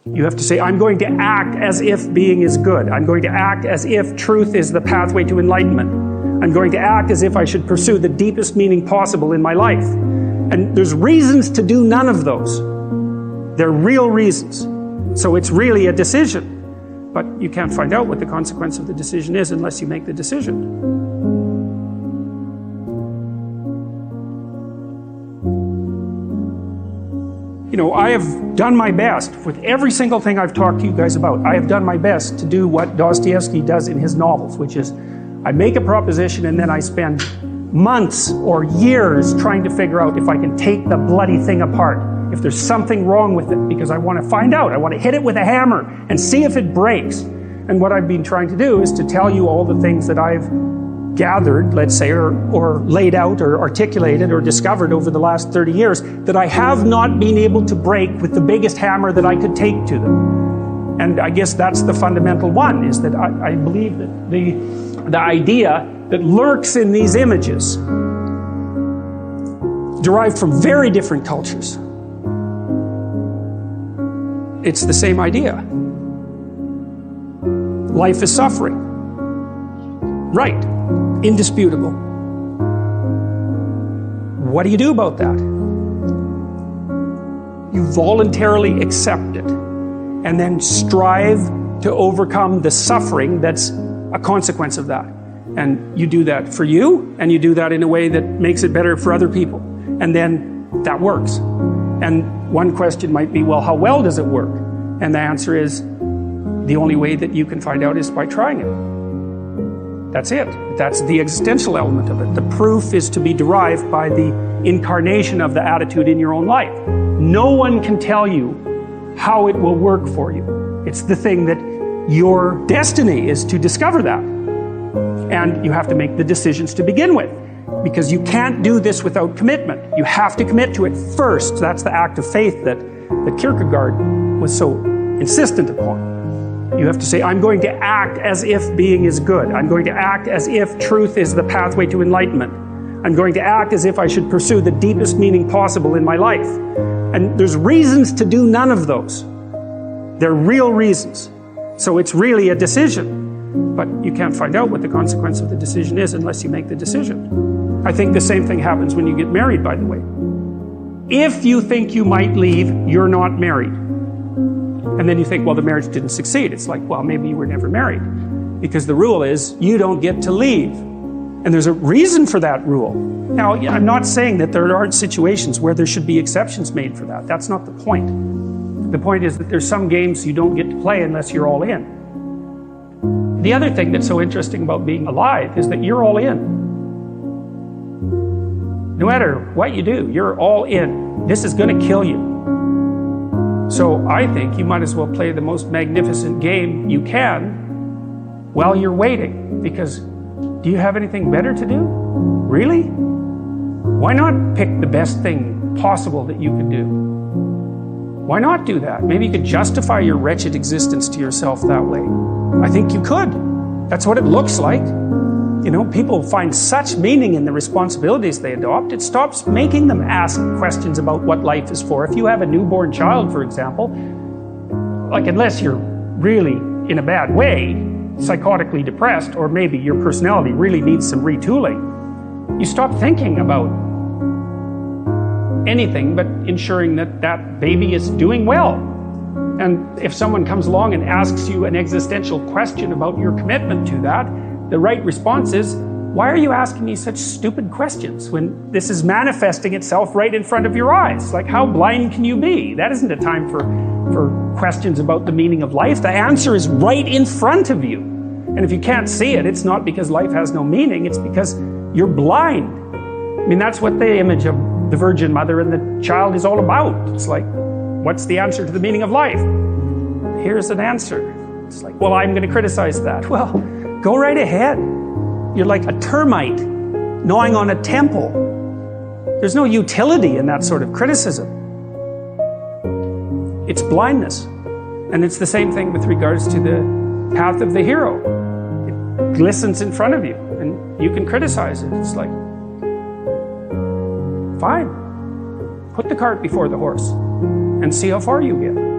You have to say, I'm going to act as if being is good. I'm going to act as if truth is the pathway to enlightenment. I'm going to act as if I should pursue the deepest meaning possible in my life. And there's reasons to do none of those. They're real reasons. So it's really a decision. But you can't find out what the consequence of the decision is unless you make the decision. You know, I have done my best with every single thing I've talked to you guys about. I have done my best to do what Dostoevsky does in his novels, which is I make a proposition and then I spend months or years trying to figure out if I can take the bloody thing apart, if there's something wrong with it, because I want to find out. I want to hit it with a hammer and see if it breaks. And what I've been trying to do is to tell you all the things that I've gathered, let's say, or laid out or articulated or discovered over the last 30 years that I have not been able to break with the biggest hammer that I could take to them. And I guess that's the fundamental one, is that I believe that the idea that lurks in these images, derived from very different cultures, it's the same idea. Life is suffering. Right. Indisputable. What do you do about that? You voluntarily accept it and then strive to overcome the suffering that's a consequence of that. And you do that for you, and you do that in a way that makes it better for other people. And then that works. And one question might be, well, how well does it work? And the answer is, the only way that you can find out is by trying it. That's it. That's the existential element of it. The proof is to be derived by the incarnation of the attitude in your own life. No one can tell you how it will work for you. It's the thing that your destiny is to discover that. And you have to make the decisions to begin with, because you can't do this without commitment. You have to commit to it first. That's the act of faith that Kierkegaard was so insistent upon. You have to say, I'm going to act as if being is good. I'm going to act as if truth is the pathway to enlightenment. I'm going to act as if I should pursue the deepest meaning possible in my life. And there's reasons to do none of those. They're real reasons. So it's really a decision. But you can't find out what the consequence of the decision is unless you make the decision. I think the same thing happens when you get married, by the way. If you think you might leave, you're not married. And then you think, well, the marriage didn't succeed. It's like, well, maybe you were never married. Because the rule is, you don't get to leave. And there's a reason for that rule. Now, I'm not saying that there aren't situations where there should be exceptions made for that. That's not the point. The point is that there's some games you don't get to play unless you're all in. The other thing that's so interesting about being alive is that you're all in. No matter what you do, you're all in. This is going to kill you. So I think you might as well play the most magnificent game you can while you're waiting, because do you have anything better to do? Really? Why not pick the best thing possible that you could do? Why not do that? Maybe you could justify your wretched existence to yourself that way. I think you could. That's what it looks like. You know, people find such meaning in the responsibilities they adopt, it stops making them ask questions about what life is for. If you have a newborn child, for example, like, unless you're really in a bad way, psychotically depressed, or maybe your personality really needs some retooling, you stop thinking about anything but ensuring that that baby is doing well. And if someone comes along and asks you an existential question about your commitment to that, the right response is, why are you asking me such stupid questions when this is manifesting itself right in front of your eyes? Like, how blind can you be? That isn't a time for questions about the meaning of life. The answer is right in front of you. And if you can't see it, it's not because life has no meaning, it's because you're blind. I mean, that's what the image of the Virgin Mother and the child is all about. It's like, what's the answer to the meaning of life? Here's an answer. It's like, well, I'm going to criticize that. Well, go right ahead. You're like a termite gnawing on a temple. There's no utility in that sort of criticism. It's blindness. And it's the same thing with regards to the path of the hero. It glistens in front of you, and you can criticize it. It's like, fine. Put the cart before the horse and see how far you get.